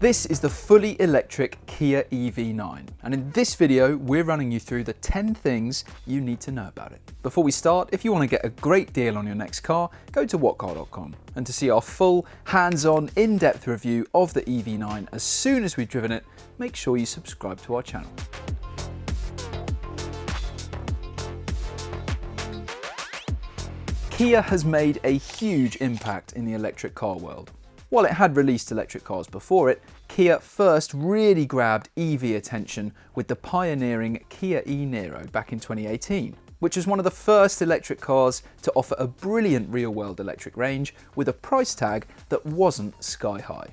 This is the fully electric Kia EV9, and in this video we're running you through the 10 things you need to know about it. Before we start, if you want to get a great deal on your next car, go to whatcar.com, and to see our full, hands-on, in-depth review of the EV9 as soon as we've driven it, make sure you subscribe to our channel. Kia has made a huge impact in the electric car world. While it had released electric cars before it, Kia first really grabbed EV attention with the pioneering Kia e-Niro back in 2018, which was one of the first electric cars to offer a brilliant real-world electric range with a price tag that wasn't sky high.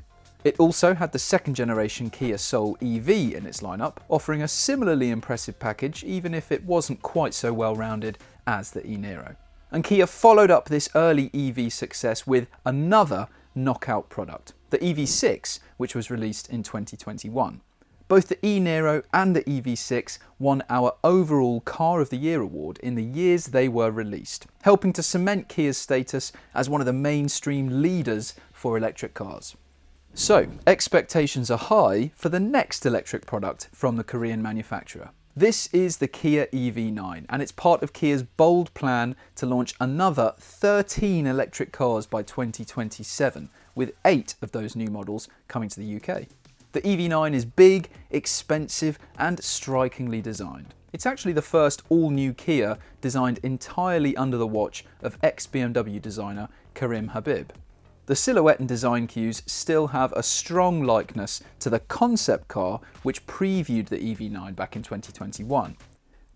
It also had the second generation Kia Soul EV in its lineup, offering a similarly impressive package even if it wasn't quite so well-rounded as the e-Niro. And Kia followed up this early EV success with another knockout product, the EV6, which was released in 2021. Both the e-Niro and the EV6 won our overall Car of the Year award in the years they were released, helping to cement Kia's status as one of the mainstream leaders for electric cars. So, expectations are high for the next electric product from the Korean manufacturer. This is the Kia EV9, and it's part of Kia's bold plan to launch another 13 electric cars by 2027, with 8 of those new models coming to the UK. The EV9 is big, expensive, and strikingly designed. It's actually the first all-new Kia designed entirely under the watch of ex-BMW designer Karim Habib. The silhouette and design cues still have a strong likeness to the concept car which previewed the EV9 back in 2021.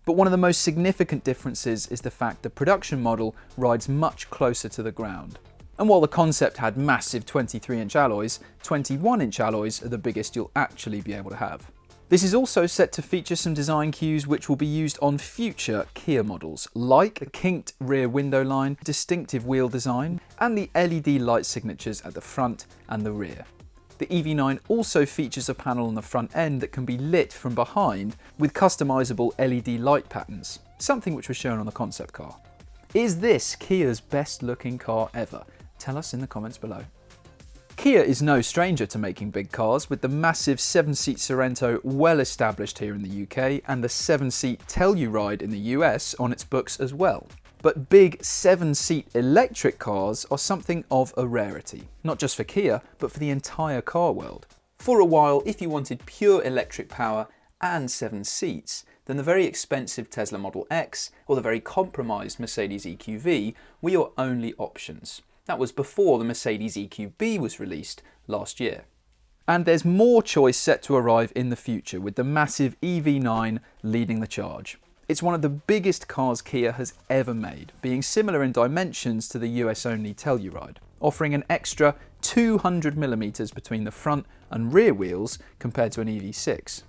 But one of the most significant differences is the fact the production model rides much closer to the ground. And while the concept had massive 23-inch alloys, 21-inch alloys are the biggest you'll actually be able to have. This is also set to feature some design cues which will be used on future Kia models, like a kinked rear window line, distinctive wheel design, and the LED light signatures at the front and the rear. The EV9 also features a panel on the front end that can be lit from behind with customizable LED light patterns, something which was shown on the concept car. Is this Kia's best looking car ever? Tell us in the comments below. Kia is no stranger to making big cars, with the massive 7-seat Sorento well established here in the UK and the 7-seat Telluride in the US on its books as well. But big 7-seat electric cars are something of a rarity, not just for Kia, but for the entire car world. For a while, if you wanted pure electric power and 7 seats, then the very expensive Tesla Model X or the very compromised Mercedes EQV were your only options. That was before the Mercedes EQB was released last year. And there's more choice set to arrive in the future, with the massive EV9 leading the charge. It's one of the biggest cars Kia has ever made, being similar in dimensions to the US-only Telluride, offering an extra 200mm between the front and rear wheels compared to an EV6.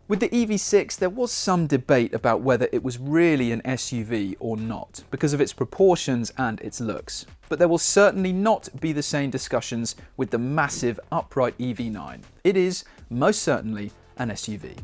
With the EV6, there was some debate about whether it was really an SUV or not, because of its proportions and its looks. But there will certainly not be the same discussions with the massive upright EV9. It is, most certainly, an SUV.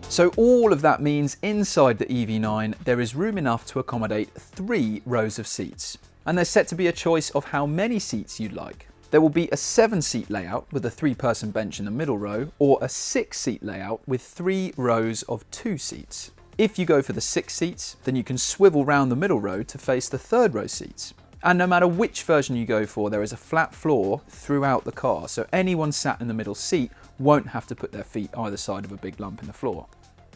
So all of that means inside the EV9, there is room enough to accommodate 3 rows of seats. And there's set to be a choice of how many seats you'd like. There will be a 7-seat layout with a 3-person bench in the middle row, or a 6-seat layout with 3 rows of 2 seats. If you go for the 6 seats, then you can swivel round the middle row to face the 3rd row seats. And no matter which version you go for, there is a flat floor throughout the car, so anyone sat in the middle seat won't have to put their feet either side of a big lump in the floor.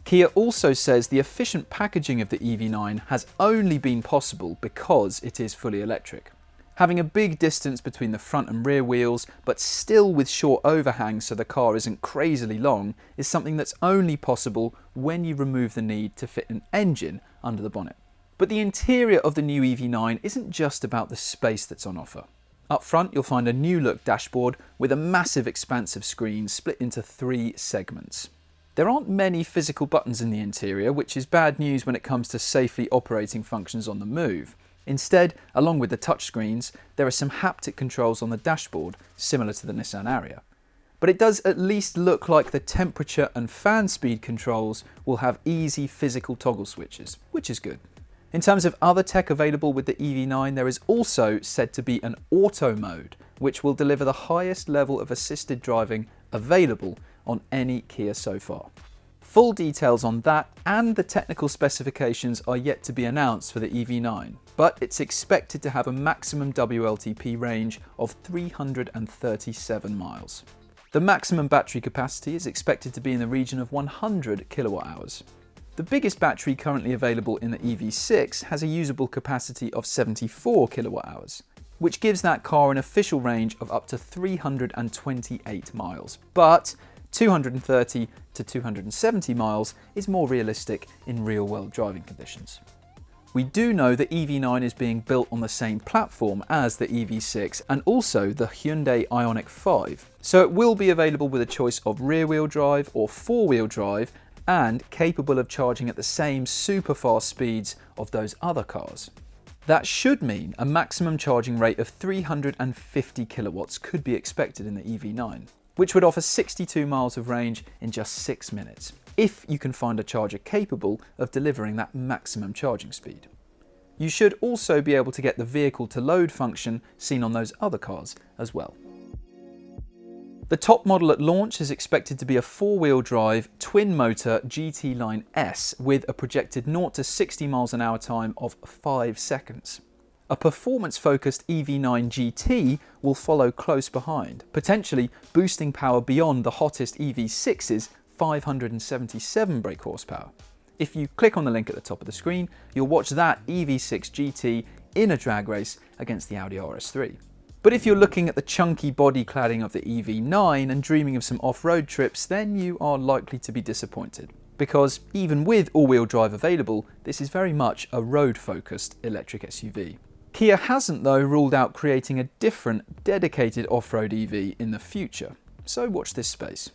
Kia also says the efficient packaging of the EV9 has only been possible because it is fully electric. Having a big distance between the front and rear wheels, but still with short overhangs so the car isn't crazily long, is something that's only possible when you remove the need to fit an engine under the bonnet. But the interior of the new EV9 isn't just about the space that's on offer. Up front, you'll find a new look dashboard with a massive expansive screen split into 3 segments. There aren't many physical buttons in the interior, which is bad news when it comes to safely operating functions on the move. Instead, along with the touchscreens, there are some haptic controls on the dashboard, similar to the Nissan Ariya. But it does at least look like the temperature and fan speed controls will have easy physical toggle switches, which is good. In terms of other tech available with the EV9, there is also said to be an auto mode, which will deliver the highest level of assisted driving available on any Kia so far. Full details on that and the technical specifications are yet to be announced for the EV9, but it's expected to have a maximum WLTP range of 337 miles. The maximum battery capacity is expected to be in the region of 100 kilowatt hours. The biggest battery currently available in the EV6 has a usable capacity of 74 kilowatt hours, which gives that car an official range of up to 328 miles, but 230 to 270 miles is more realistic in real-world driving conditions. We do know the EV9 is being built on the same platform as the EV6 and also the Hyundai Ioniq 5, so it will be available with a choice of rear-wheel drive or four-wheel drive and capable of charging at the same super fast speeds of those other cars. That should mean a maximum charging rate of 350 kilowatts could be expected in the EV9, which would offer 62 miles of range in just 6 minutes, if you can find a charger capable of delivering that maximum charging speed. You should also be able to get the vehicle to load function seen on those other cars as well. The top model at launch is expected to be a four-wheel drive, twin-motor GT Line S with a projected 0 to 60 miles an hour time of 5 seconds. A performance-focused EV9 GT will follow close behind, potentially boosting power beyond the hottest EV6's 577 brake horsepower. If you click on the link at the top of the screen, you'll watch that EV6 GT in a drag race against the Audi RS3. But if you're looking at the chunky body cladding of the EV9 and dreaming of some off-road trips, then you are likely to be disappointed. Because even with all-wheel drive available, this is very much a road-focused electric SUV. Kia hasn't though ruled out creating a different, dedicated off-road EV in the future, so watch this space.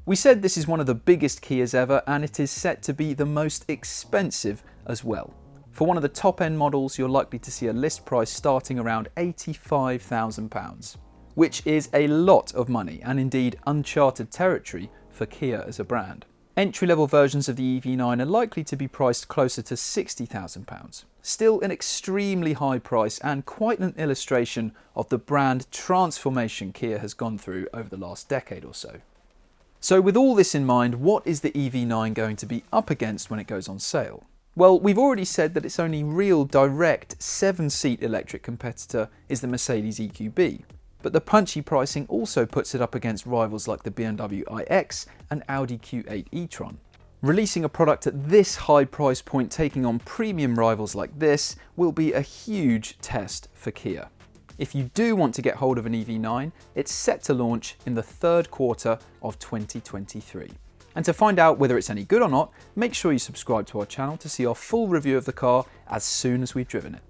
We said this is one of the biggest Kias ever, and it is set to be the most expensive as well. For one of the top-end models, you're likely to see a list price starting around £85,000, which is a lot of money and indeed uncharted territory for Kia as a brand. Entry-level versions of the EV9 are likely to be priced closer to £60,000. Still an extremely high price and quite an illustration of the brand transformation Kia has gone through over the last decade or so. So with all this in mind, what is the EV9 going to be up against when it goes on sale? Well, we've already said that its only real direct 7-seat electric competitor is the Mercedes EQB. But the punchy pricing also puts it up against rivals like the BMW iX and Audi Q8 e-tron. Releasing a product at this high price point taking on premium rivals like this will be a huge test for Kia. If you do want to get hold of an EV9, it's set to launch in the third quarter of 2023. And to find out whether it's any good or not, make sure you subscribe to our channel to see our full review of the car as soon as we've driven it.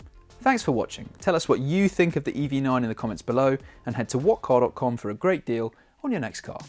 Thanks for watching. Tell us what you think of the EV9 in the comments below and head to whatcar.com for a great deal on your next car.